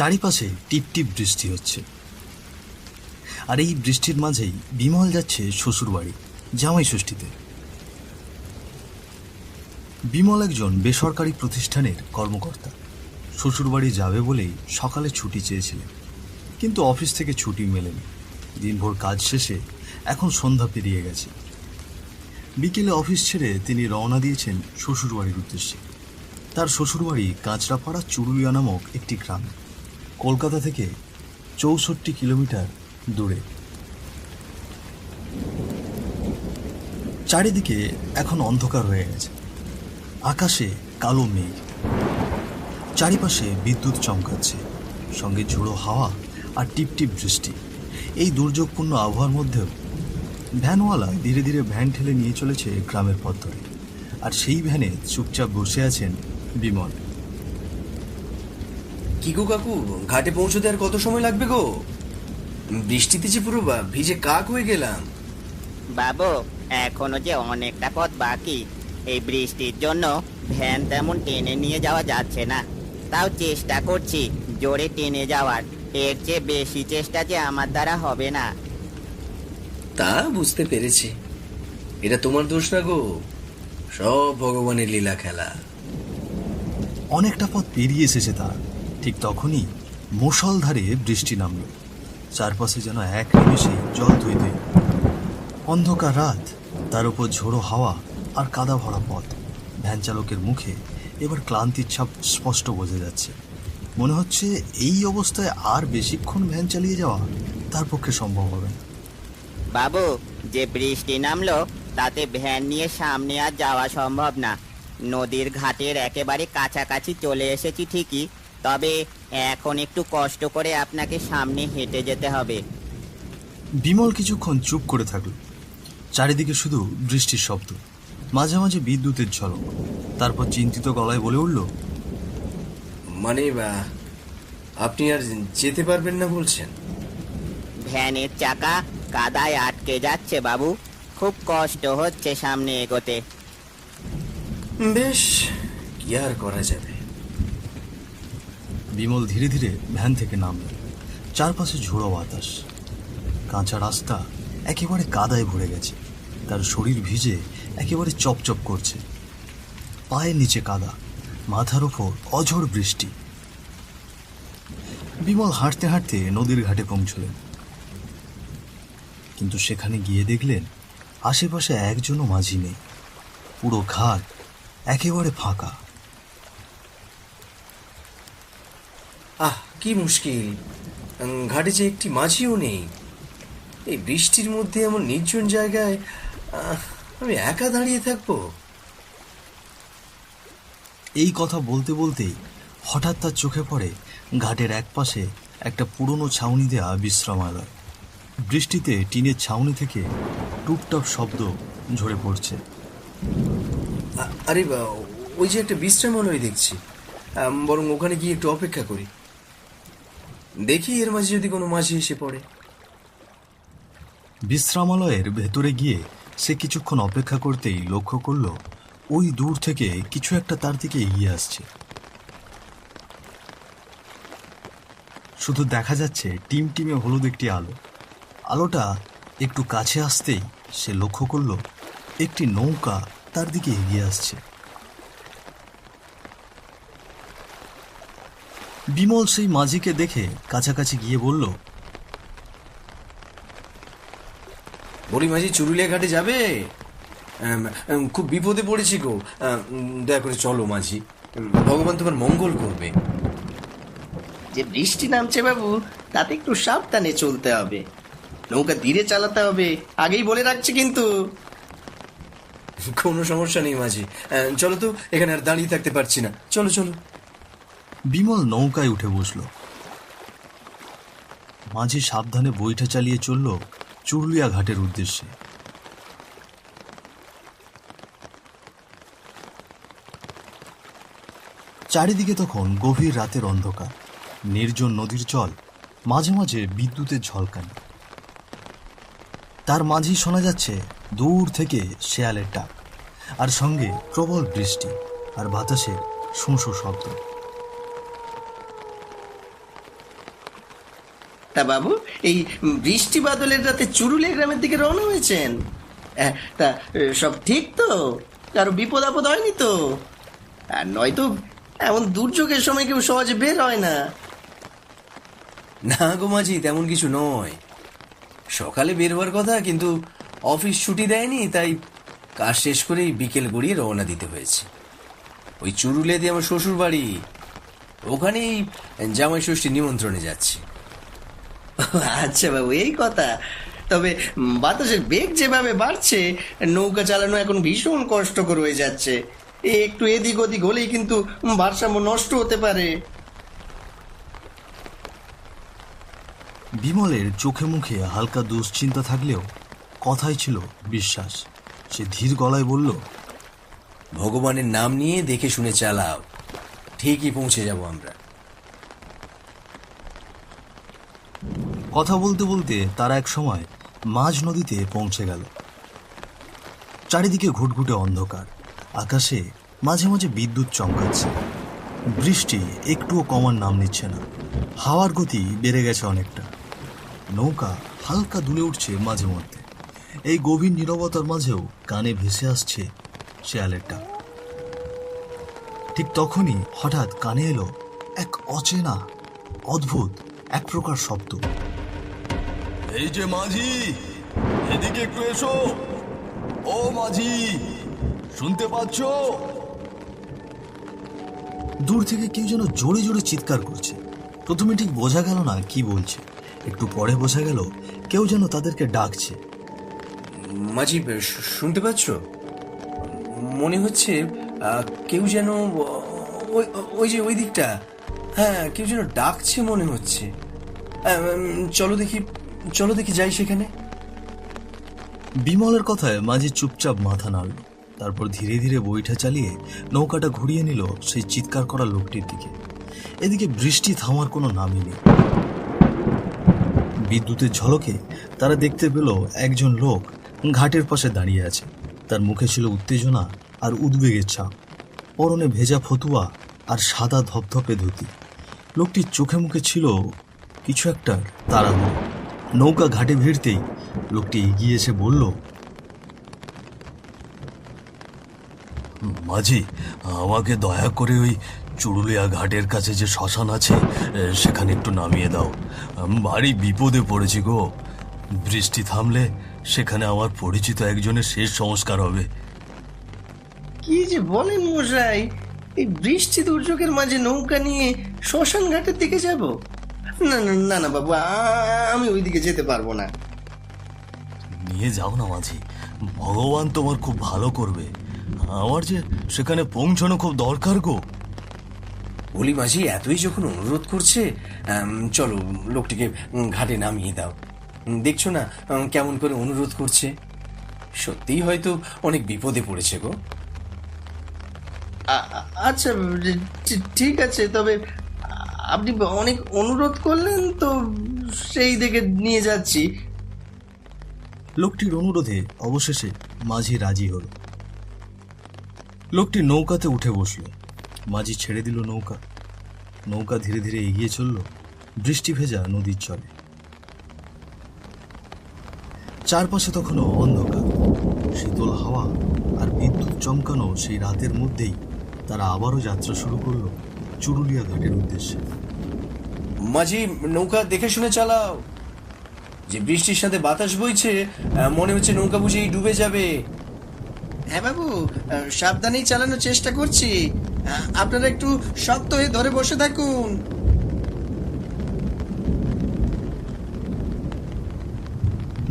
চারিপাশে টিপ টিপ বৃষ্টি হচ্ছে, আর এই বৃষ্টির মাঝেই বিমল যাচ্ছে শ্বশুরবাড়ি জামাই ষষ্ঠীতে। বিমল একজন বেসরকারি প্রতিষ্ঠানের কর্মকর্তা। শ্বশুরবাড়ি যাবে বলেই সকালে ছুটি চেয়েছিলেন, কিন্তু অফিস থেকে ছুটি মেলেনি। দিনভর কাজ শেষে এখন সন্ধ্যা পেরিয়ে গেছে। বিকেলে অফিস ছেড়ে তিনি রওনা দিয়েছেন শ্বশুরবাড়ির উদ্দেশ্যে। তার শ্বশুরবাড়ি কাঁচরাপাড়া চুরুলিয়া নামক একটি গ্রাম, কলকাতা থেকে 64 কিলোমিটার দূরে। চারিদিকে এখন অন্ধকার হয়ে গেছে, আকাশে কালো মেঘ, চারিপাশে বিদ্যুৎ চমকাচ্ছে, সঙ্গে ঝোড়ো হাওয়া আর টিপটিপ বৃষ্টি। এই দুর্যোগপূর্ণ আবহাওয়ার মধ্যেও ভ্যানওয়ালা ধীরে ধীরে ভ্যান ঠেলে নিয়ে চলেছে গ্রামের পথ ধরে, আর সেই ভ্যানে চুপচাপ বসে আছেন বিমল। কি গো কাকু, ঘাটে পৌঁছতে আর কত সময় লাগবে গো? বৃষ্টিতে যে পুরো ভিজে কাক হয়ে গেলাম। বাবু, এখনো যে অনেকটা পথ বাকি। এই বৃষ্টির জন্য ভ্যান তেমন টেনে নিয়ে যাওয়া যাচ্ছে না, তাও চেষ্টা করছি জোরে টেনে যাওয়ার। এর চেয়ে বেশি চেষ্টা যে আমার দ্বারা হবে না। তা বুঝতে পেরেছি, এটা তোমার দোষ না গো, সব ভগবানের লীলা খেলা। অনেকটা পথ পেরিয়ে এসেছে তার, ঠিক তখনই মুষলধারে বৃষ্টি নামল। চারপাশে যেন এক নিমেষে জল ধুয়ে দেয়। অন্ধকার রাত, তার উপর ঝোড়ো হাওয়া আর কাদা ভরা পথ। ভ্যান চালকের মুখে এবার ক্লান্তির ছাপ স্পষ্ট বোঝা যাচ্ছে। মনে হচ্ছে এই অবস্থায় আর বেশিক্ষণ ভ্যান চালিয়ে যাওয়া তার পক্ষে সম্ভব হবে না। বাবু, যে বৃষ্টি নামলো তাতে ভ্যান নিয়ে সামনে আর যাওয়া সম্ভব না। নদীর ঘাটের একেবারে কাছাকাছি চলে এসেছি ঠিকই, তবে এখন একটু কষ্ট করে আপনাকে সামনে হেঁটে যেতে হবে। বিমল কিছুক্ষণ চুপ করে থাকল। চারিদিকে শুধু বৃষ্টির শব্দ, মাঝে মাঝে বিদ্যুতের ঝলক। তারপর চিন্তিত গলায় বলে উঠল, মানে আপনি আর যেতে পারবেন না বলছেন? ভ্যানের চাকা কাদায় আটকে যাচ্ছে বাবু, খুব কষ্ট হচ্ছে সামনে এগোতে। বেশ, কি আর করা যাবে। বিমল ধীরে ধীরে ভ্যান থেকে নামল। চারপাশে ঝোড়ো বাতাস, কাঁচা রাস্তা একেবারে কাদায় ভরে গেছে। তার শরীর ভিজে একেবারে চপচপ করছে। পায়ের নিচে কাদা, মাথার উপর অঝোর বৃষ্টি। বিমল হাঁটতে হাঁটতে নদীর ঘাটে পৌঁছলেন, কিন্তু সেখানে গিয়ে দেখলেন আশেপাশে একজনও মাঝি নেই। পুরো ঘাট একেবারে ফাঁকা। আহ, কি মুশকিল, ঘাটে যে একটি মাঝিও নেই। এই বৃষ্টির মধ্যে এমন নির্জন জায়গায় আমি একা দাঁড়িয়ে থাকবো? এই কথা বলতে বলতেই হঠাৎ তার চোখে পড়ে ঘাটের একপাশে একটা পুরনো ছাউনি দেয়া বিশ্রামালয়। বৃষ্টিতে টিনের ছাউনি থেকে টুপটাপ শব্দ ঝরে পড়ছে। আরে ওই যে একটা বিশ্রামালয় দেখছি, বরং ওখানে গিয়ে একটু অপেক্ষা করি, দেখি এর মাঝে যদি কোনো মাঝি এসে পড়ে। বিশ্রামালয়ের ভেতরে গিয়ে সে কিছুক্ষণ অপেক্ষা করতেই লক্ষ্য করল ওই দূর থেকে কিছু একটা তার দিকে এগিয়ে আসছে। শুধু দেখা যাচ্ছে টিমটিমে হলুদ একটি আলো। আলোটা একটু কাছে আসতেই সে লক্ষ্য করল একটি নৌকা তার দিকে এগিয়ে আসছে। বিমল সেই মাঝিকে দেখে কাছাকাছি গিয়ে বলল, বলি মাঝি, চুরুলিয়া ঘাটে যাবে? খুব বিপদে পড়েছি গো, দয়া করে চলো মাঝি, ভগবান তোমার মঙ্গল করবে। যে বৃষ্টি নামছে বাবু, তাতে একটু সাবধানে চলতে হবে, নৌকা ধীরে চালাতে হবে, আগেই বলে রাখছি কিন্তু। কোনো সমস্যা নেই মাঝি, চলো তো, এখানে আর দাঁড়িয়ে থাকতে পারছি না, চলো চলো। বিমল নৌকায় উঠে বসল। মাঝি সাবধানে বইটা চালিয়ে চলল চুরুলিয়া ঘাটের উদ্দেশ্যে। চারিদিকে তখন গভীর রাতের অন্ধকার, নির্জন নদীর জল, মাঝে মাঝে বিদ্যুতের ঝলকানি। তার মাঝেই শোনা যাচ্ছে দূর থেকে শেয়ালের ডাক, আর সঙ্গে প্রবল বৃষ্টি আর বাতাসের শোঁ শোঁ শব্দ। তা বাবু, এই বৃষ্টি বাদলের রাতে চুরুলিয়া গ্রামের দিকে রওনা হয়েছেন? তা সব ঠিক তো? কারো বিপদ আপদ হয়নি তো? আর নয়তো এমন দুর্যোগের সময় কেউ সহজে বের হয় না। না গো মাঝি, তেমন কিছু নয়। সকালে বের হওয়ার কথা, কিন্তু অফিস ছুটি দেয়নি, তাই কাজ শেষ করেই বিকেল গড়িয়ে রওনা দিতে হয়েছে। ওই চুরুলিয়াতে আমার শ্বশুর বাড়ি, ওখানেই জামাই ষষ্ঠী নিমন্ত্রণে যাচ্ছি। আচ্ছা বাবু, এই কথা। তবে বাতাসের বেগ যেভাবে বাড়ছে, নৌকা চালানো এখন ভীষণ কষ্টকর হয়ে যাচ্ছে। একটু এদিক ওদিক হলেই কিন্তু ভারসাম্য নষ্ট হতে পারে। বিমলের চোখে মুখে হালকা দুশ্চিন্তা থাকলেও কথাই ছিল বিশ্বাস। সে ধীর গলায় বলল, ভগবানের নাম নিয়ে দেখে শুনে চালাও, ঠিকই পৌঁছে যাব আমরা। কথা বলতে বলতে তারা এক সময় মাঝ নদীতে পৌঁছে গেল। চারিদিকে ঘুটঘুটে অন্ধকার, আকাশে মাঝে মাঝে বিদ্যুৎ চমকাচ্ছে। বৃষ্টি একটুও কমার নাম নিচ্ছে না, হাওয়ার গতি বেড়ে গেছে অনেকটা। নৌকা হালকা দুলে উঠছে মাঝে মধ্যে। এই গভীর নীরবতার মাঝেও কানে ভেসে আসছে শেয়ালের ডাক। ঠিক তখনই হঠাৎ কানে এলো এক অচেনা অদ্ভুত এক প্রকার শব্দ। এই যে মাঝি, এদিকে একটু এসো। ও মাঝি, শুনতে পাচ্ছ? দূর থেকে কেউ যেন জোরে জোরে চিৎকার করছে। প্রথমে ঠিক বোঝা গেল না কি বলছে, একটু পরে বোঝা গেল কেউ যেন তাদেরকে ডাকছে। মাঝি, শুনতে পাচ্ছ? মনে হচ্ছে কেউ যেন ওই যে ওই দিকটা, হ্যাঁ, কেউ যেন ডাকছে মনে হচ্ছে। চলো দেখি যাই সেখানে। বিমলের কথায় মাঝি চুপচাপ মাথা নাড়ল। তারপর ধীরে ধীরে বইটা চালিয়ে নৌকাটা ঘুরিয়ে নিল সেই চিৎকার করা লোকটির দিকে। এদিকে বৃষ্টি থামার কোনো নামই নেই। বিদ্যুতের ঝলকে তারা দেখতে পেল একজন লোক ঘাটের পাশে দাঁড়িয়ে আছে। তার মুখে ছিল উত্তেজনা আর উদ্বেগের ছাপ, পরনে ভেজা ফতুয়া আর সাদা ধপধপে ধুতি। লোকটির চোখে মুখে ছিল কিছু একটা তাড়াহুড়ো। নৌকা ঘাটে ভিড়তেই লোকটি এগিয়ে এসে বলল, মাঝি, আমাকে দয়া করে ওই চুরুলিয়া ঘাটের কাছে যে শ্মশান আছে সেখানে একটু নামিয়ে দাও। ভারী বিপদে পড়েছি গো। বৃষ্টি থামলে সেখানে আমার পরিচিত একজনের শেষ সংস্কার হবে। কি যে বলেন মশাই, এই বৃষ্টি দুর্যোগের মাঝে নৌকা নিয়ে শ্মশান ঘাটের দিকে যাব? না না না না বাবু, আমি ওই দিকে যেতে পারবো না। নিয়ে যাও না মাঝি, ভগবান তোমার খুব ভালো করবে। আমার যে সেখানে পৌঁছানো খুব দরকার গো। বলি মাঝি, এতই যখন অনুরোধ করছে, চলো লোকটিকে ঘাটে নামিয়ে দাও। দেখছো না কেমন করে অনুরোধ করছে? সত্যিই হয়তো অনেক বিপদে পড়েছে গো। আচ্ছা ঠিক আছে, তবে আপনি অনেক অনুরোধ করলেন তো সেই দিকে নিয়ে যাচ্ছি। লোকটির অনুরোধে অবশেষে মাঝি রাজি হল। লোকটি নৌকাতে উঠে বসল। মাঝি ছেড়ে দিল নৌকা। নৌকা ধীরে ধীরে এগিয়ে চলল বৃষ্টি ভেজা নদীর চলে। চারপাশে তখনও অন্ধকার, শীতল হাওয়া আর বিদ্যুৎ চমকানো সেই রাতের মধ্যেই তারা আবারও যাত্রা শুরু করলো চুরুলিয়া ঘাটের উদ্দেশ্যে। মাঝি, নৌকা দেখে শুনে চালাও। যে বৃষ্টির সাথে বাতাস বইছে, মনে হচ্ছে নৌকা বুঝেই ডুবে যাবে। হ্যাঁ বাবু, সাবধানেই চালানোর চেষ্টা করছি। আপনারা একটু শক্ত হয়ে ধরে বসে থাকুন।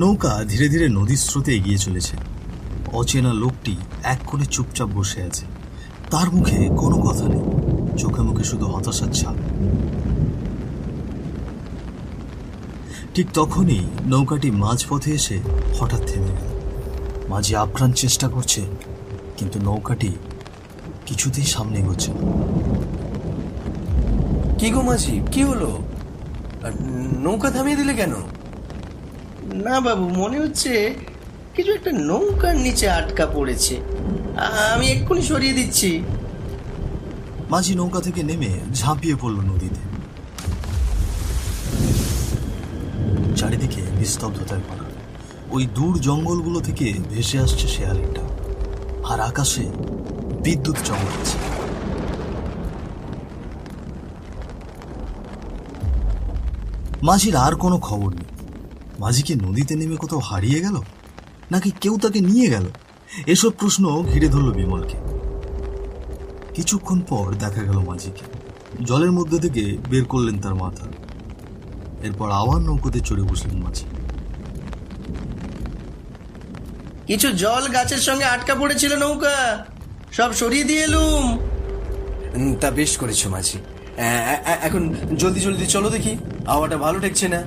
নৌকা ধীরে ধীরে নদীর স্রোতে এগিয়ে চলেছে। অচেনা লোকটি এক কোণে চুপচাপ বসে আছে। তার মুখে কোনো কথা নেই, চোখে মুখে শুধু হতাশার ছাপ। ঠিক তখনই নৌকাটি মাঝপথে এসে হঠাৎ থেমে গেল। মাঝি আপ্রাণ চেষ্টা করছে, কিন্তু নৌকাটি কিছুতেই সামনে এগোচ্ছে না। কি গো মাঝি, কি হলো? নৌকা থামিয়ে দিলে কেন? না বাবু, মনে হচ্ছে কিছু একটা নৌকার নিচে আটকা পড়েছে। আমি এক্ষুনি সরিয়ে দিচ্ছি। মাঝি নৌকা থেকে নেমে ঝাঁপিয়ে পড়ল নদীতে। চারিদিকে নিস্তব্ধতায় ভরা। ওই দূর জঙ্গলগুলো থেকে ভেসে আসছে শেয়ালের ডাক, আর আকাশে বিদ্যুৎ চমকাচ্ছে। মাঝির আর কোনো খবর নেই। মাঝি কি নদীতে নেমে কোথাও হারিয়ে গেল, নাকি কেউ তাকে নিয়ে গেল? এসব প্রশ্ন ঘিরে ধরল বিমলকে। কিছুক্ষণ পর দেখা গেল মাঝিকে জলের মধ্যে থেকে বের করলেন তার মাথা। এরপর আবার নৌকোতে চড়ে বসলেন মাঝি। কিছু জল গাছের সঙ্গে আটকা পড়েছিল নৌকা, সব সরিয়ে দিয়ে এলুম। তা বেশ করেছো মাঝি। এখন জলদি জলদি চলো, দেখি হাওয়াটা ভালো ঠেকছে না।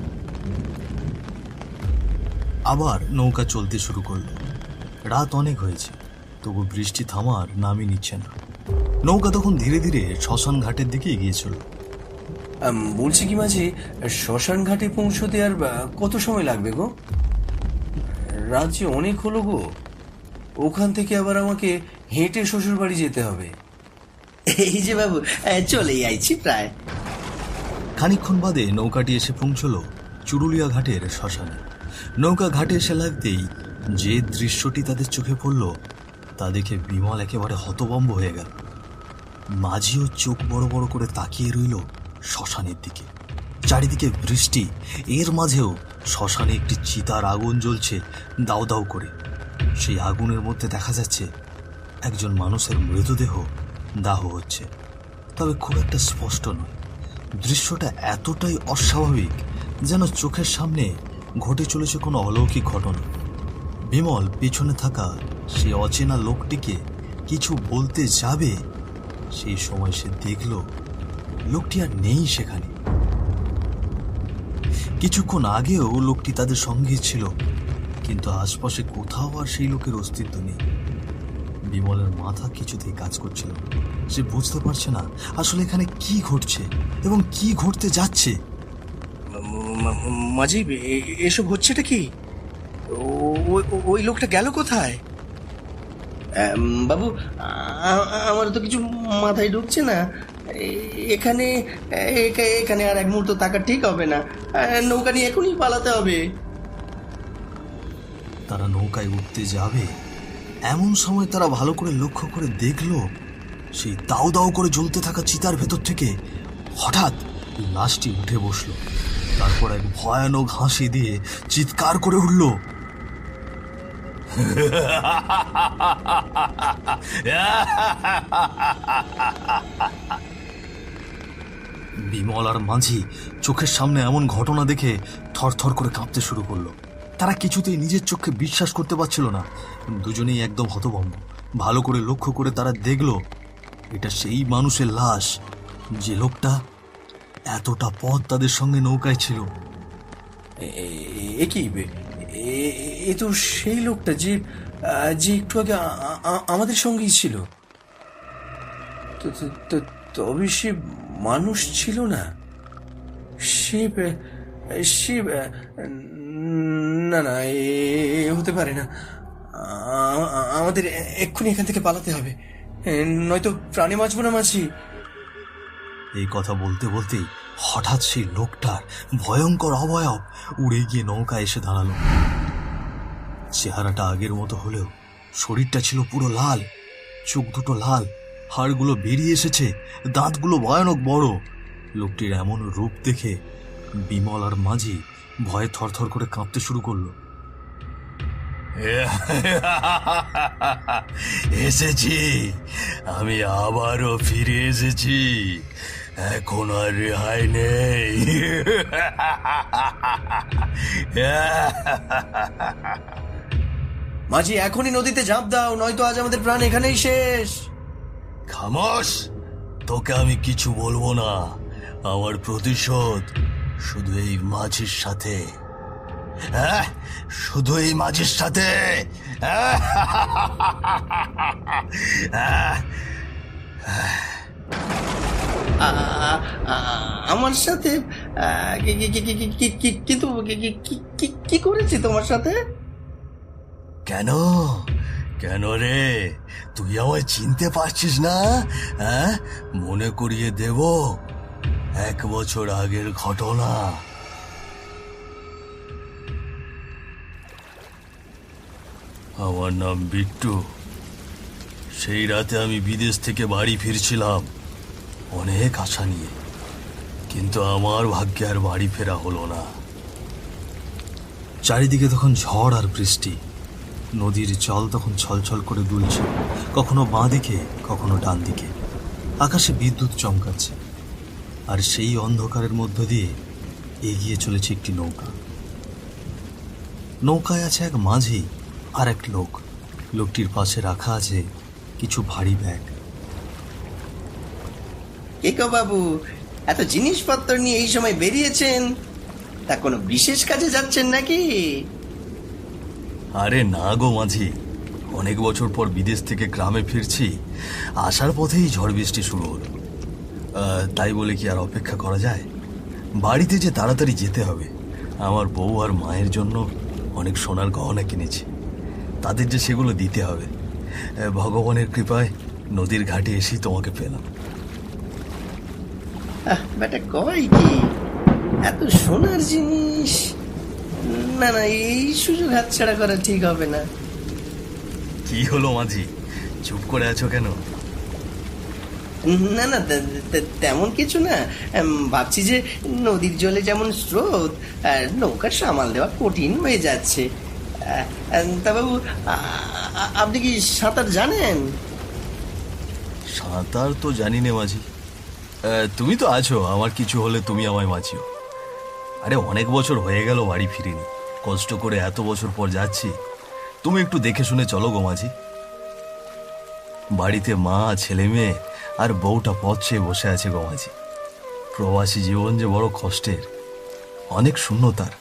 আবার নৌকা চলতে শুরু করল। রাত অনেক হয়েছে, তবু বৃষ্টি থামার নামই নিচ্ছে না। নৌকা তখন ধীরে ধীরে শ্মশান ঘাটের দিকে এগিয়ে চলল। বলছি কি মাঝি, শ্মশান ঘাটে পৌঁছতে আর কত সময় লাগবে গো? রাত যে অনেক হলো গো, ওখান থেকে আবার আমাকে হেঁটে শ্বশুর বাড়ি যেতে হবে। এই যে বাবু, চলেই আইছি প্রায়। খানিকক্ষণ বাদে নৌকাটি এসে পৌঁছল চুরুলিয়া ঘাটের শ্মশানে। নৌকা ঘাটে এসে লাগতেই যে দৃশ্যটি তাদের চোখে পড়ল তা দেখে বিমল একেবারে হতভম্ব হয়ে গেল। মাঝিও চোখ বড় বড় করে তাকিয়ে রইল শ্মশানের দিকে। চারিদিকে বৃষ্টি, এর মাঝেও শ্মশানে একটি চিতার আগুন জ্বলছে দাউ দাউ করে। সেই আগুনের মধ্যে দেখা যাচ্ছে একজন মানুষের মৃতদেহ দাহ হচ্ছে, তবে খুব একটা স্পষ্ট নয়। দৃশ্যটা এতটাই অস্বাভাবিক যেন চোখের সামনে ঘটে চলেছে কোনো অলৌকিক ঘটনা। বিমল পেছনে থাকা সে অচেনা লোকটিকে কিছু বলতে যাবে, সেই সময় সে দেখল লোকটি আর নেই সেখানে। কিছুক্ষণ আগেও লোকটি তাদের সঙ্গে ছিল, কিন্তু আশপাশে কোথাও আর সেই লোকের অস্তিত্ব নেই। বিমলের মাথা কিছুতেই কাজ করছিল না। সে বুঝতে পারছে না আসলে এখানে কি ঘটছে এবং কি ঘটতে যাচ্ছে। মাঝি, এসব হচ্ছেটা কি? ওই লোকটা গেল কোথায়? বাবু, আমার তো কিছু মাথায় ঢুকছে না। এখানে এখানে আর এক মুহূর্ত থাকা ঠিক হবে না। নৌকা নিয়ে এখনই পালাতে হবে। তারা নৌকায় উঠতে যাবে, এমন সময় তারা ভালো করে লক্ষ্য করে দেখল সেই দাউ দাউ করে জ্বলতে থাকা চিতার ভেতর থেকে হঠাৎ লাশটি উঠে বসলো। তারপর এক ভয়ানক হাসি দিয়ে চিৎকার করে উঠল, বিমল আর মাঝি চোখের সামনে এমন ঘটনা দেখে থরথর করে কাঁপতে শুরু করলো। তারা কিছুতেই নিজের চোখে বিশ্বাস করতে পারছিল না। দুজনেই একদম হতভম্ব। ভালো করে লক্ষ্য করে তারা দেখল এটা সেই মানুষের লাশ, যে লোকটা এতটা পথ তাদের সঙ্গে নৌকায় ছিল। এ কি, এ তো সেই লোকটা যে একটু আগে আমাদের সঙ্গেই ছিল। তবে সে মানুষ ছিল না, সে না না, এ হতে পারে না। আমাদের এক্ষুনি এখান থেকে পালাতে হবে, নয়তো প্রাণে বাঁচবো না মাঝি। এই কথা বলতে বলতেই হঠাৎ সেই লোকটার ভয়ঙ্কর অবয়ব উড়ে গিয়ে নৌকায় এসে দাঁড়ালো। চেহারাটা আগের মতো হলেও শরীরটা ছিল পুরো লাল, চোখ দুটো লাল, হাড়গুলো বেরিয়ে এসেছে, দাঁতগুলো ভয়ানক বড়। লোকটির এমন রূপ দেখে বিমল আর মাঝি ভয়ে থরথর করে কাঁপতে শুরু করলো। এসেছি, আমি আবারও ফিরে এসেছি, এখন আর রেহাই নেই। মাঝি, এখনই নদীতে ঝাঁপ দাও, নয়তো আজ আমাদের প্রাণ এখানেই শেষ। খামোশ, তোকে আমি কিছু বলবো না। আমার প্রতিশোধ শুধু এই মাঝির সাথে, শুধু এই মাঝির সাথে। আমার সাথে? কিন্তু কি করেছি তোমার সাথে? কেন কেন রে, তুই আমায় চিনতে পারছিস না? মনে করিয়ে দেব 1 বছর আগের ঘটনা। আমার নাম বিট্টু। সেই রাতে আমি বিদেশ থেকে বাড়ি ফিরছিলাম অনেক আশা নিয়ে, কিন্তু আমার ভাগ্যে আর বাড়ি ফেরা হলো না। চারিদিকে তখন ঝড় আর বৃষ্টি। নদীর জল তখন ছলছল করে দুলছে, কখনো বাঁ দিকে কখনো ডান দিকে। আকাশে বিদ্যুৎ চমকাচ্ছে, আর সেই অন্ধকারের মধ্য দিয়ে এগিয়ে চলেছে একটি নৌকা। নৌকায় আছে এক মাঝি আর এক লোক। লোকটির পাশে রাখা আছে কিছু ভারী ব্যাগ। কে গো বাবু, এত জিনিসপত্র নিয়ে এই সময় বেরিয়েছেন? তা কোনো বিশেষ কাজে যাচ্ছেন নাকি? আরে না গো মাঝি, অনেক বছর পর বিদেশ থেকে গ্রামে ফিরছি। আসার পথেই ঝড় বৃষ্টি শুরু হলো। তাই বলে কি আর অপেক্ষা করা যায়? বাড়িতে যে তাড়াতাড়ি যেতে হবে। আমার বউ আর মায়ের জন্য অনেক সোনার গহনা কিনেছি, তাদের যে সেগুলো দিতে হবে। ভগবানের কৃপায় নদীর ঘাটে এসেই তোমাকে পেলাম। বেটা কয় কি, এত সোনার জিনিস? না না, এই সুযোগ হাতছাড়া করা ঠিক হবে না। কি হলো মাঝি, চুপ করে আছো কেন? না না, তেমন কিছু না। ভাবছি যে নদীর জলে যেমন স্রোত, নৌকা সামাল দেওয়া কঠিন হয়ে যাচ্ছে। তা বাবু, আপনি কি সাঁতার জানেন? সাঁতার তো জানি না মাঝি। তুমি তো আছো, আমার কিছু হলে তুমি আমায় বাঁচিও। আরে অনেক বছর হয়ে গেল বাড়ি ফিরিনি, কষ্ট করে এত বছর পর যাচ্ছি। তুমি একটু দেখে শুনে চলো গো মাঝি। বাড়িতে মা, ছেলে মেয়ে আর বউটা পথ চেয়ে বসে আছে গো মাঝি। প্রবাসী জীবন যে বড় কষ্টের, অনেক শূন্যতার।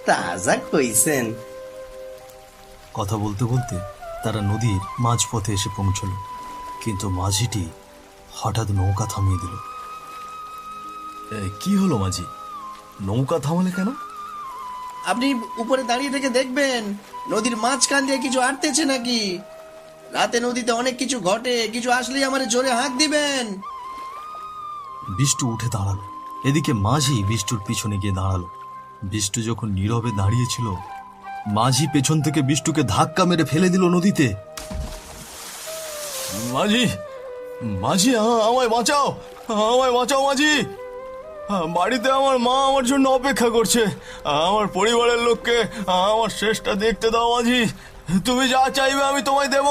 তাজা কইছেন। কথা বলতে বলতে তারা নদীর মাঝপথে এসে পৌঁছল, কিন্তু মাঝিটি হঠাৎ নৌকা থামিয়ে দিল। কি হলো মাঝি, নৌকা থামালে কেন? আপনি উপরে দাঁড়িয়ে থেকে দেখবেন নদীর মাঝখান দিয়ে কিছু আটতেছে নাকি। রাতে নদীতে অনেক কিছু ঘটে, কিছু আসলেই আমারে জোরে হাঁক দিবেন। বিষ্টু উঠে দাঁড়ালো। এদিকে মাঝি বিষ্টুর পিছনে গিয়ে দাঁড়ালো। বিষ্টু যখন নীরবে দাঁড়িয়েছিল, মাঝি পেছন থেকে বিষ্টুকে ধাক্কা মেরে ফেলে দিল নদীতে। মাঝি, মাঝি, আমায় বাঁচাও, আমায় বাঁচাও মাঝি। বাড়িতে আমার মা আমার জন্য অপেক্ষা করছে। আমার পরিবারের লোককে আমার শেষটা দেখতে দাও মাঝি। তুমি যা চাইবে আমি তোমায় দেব।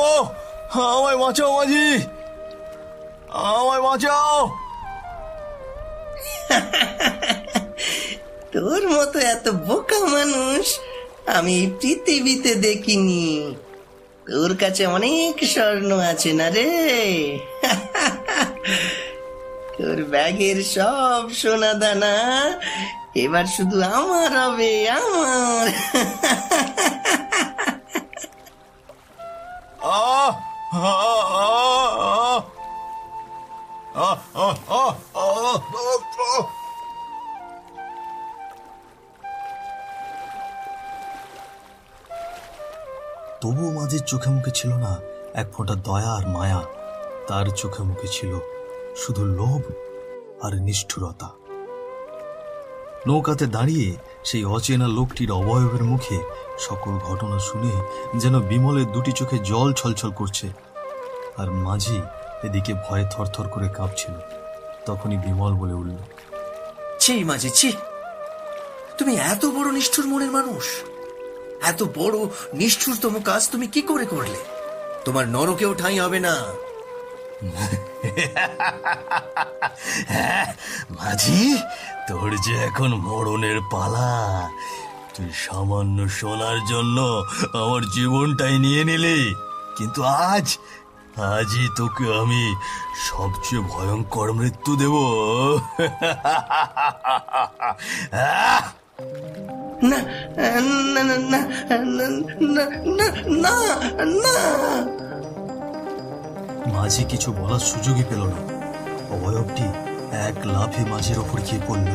আমায় বাঁচাও মাঝি, আমায় বাঁচাও। তোর মতো এত বোকা মানুষ আমি এই পৃথিবীতে দেখিনি। তোর কাছে অনেক স্বর্ণ আছে না রে। তোর ব্যাগের সব সোনা দানা এবার শুধু আমার হবে, আমার। আহ আহ আহ আহ আহ আহ আহ। তবুও মাঝির চোখে মুখে ছিল না এক ফোঁটা দয়া আর মায়া। তার চোখে মুখে ছিল শুধু লোভ আর নিষ্ঠুরতা। নৌকাতে দাঁড়িয়ে সেই অচেনা লোকটির অবয়বের মুখে সকল ঘটনা শুনে যেন বিমলের দুটি চোখে জল ছলছল করছে, আর মাঝি এদিকে ভয়ে থরথর করে কাঁপছিল। তখনই বিমল বলে উঠল, ছি মাঝি, ছি! তুমি এত বড় নিষ্ঠুর মনের মানুষ, এত বড় নিষ্ঠুরতম কাজ তুমি কি করে করলে? তোমার নরকেও ঠাঁই হবে না। মাঝি, তোর যে এখন মরণের পালা। তুই সামান্য সোনার জন্য আমার জীবনটাই নিয়ে নিলি, কিন্তু আজই তোকে আমি সবচেয়ে ভয়ঙ্কর মৃত্যু দেব। না না না না না না না। মাঝি কিছু বলার সুযোগই পেল না। অবয়বটি এক লাফে মাঝির ওপর গিয়ে পড়ল।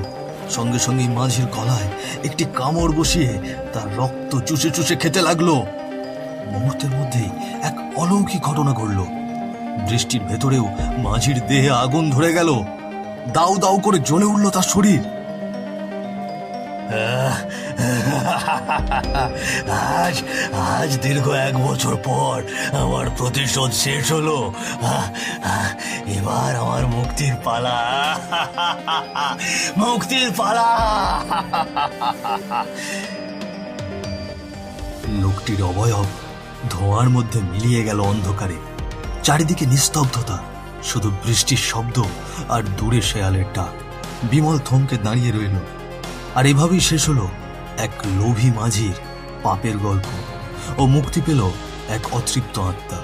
সঙ্গে সঙ্গে মাঝির গলায় একটি কামড় বসিয়ে তার রক্ত চুষে চুষে খেতে লাগলো। মুহূর্তের মধ্যেই এক অলৌকিক ঘটনা ঘটল। বৃষ্টির ভেতরেও মাঝির দেহে আগুন ধরে গেল। দাউ দাউ করে জ্বলে উঠল তার শরীর। আজ আজ দীর্ঘ 1 বছর পর আমার প্রতিশোধ শেষ হলো। এবার আমার মুক্তির পালা। মুক্তির পালা। লোকটির অবয়ব ধোঁয়ার মধ্যে মিলিয়ে গেল অন্ধকারে। চারিদিকে নিস্তব্ধতা, শুধু বৃষ্টির শব্দ আর দূরে শেয়ালের ডাক। বিমল থমকে দাঁড়িয়ে রইল। আর এভাবেই শেষ হলো এক লোভী মাঝির পাপের গল্প। ও মুক্তি পেল এক অতৃপ্ত আত্মা।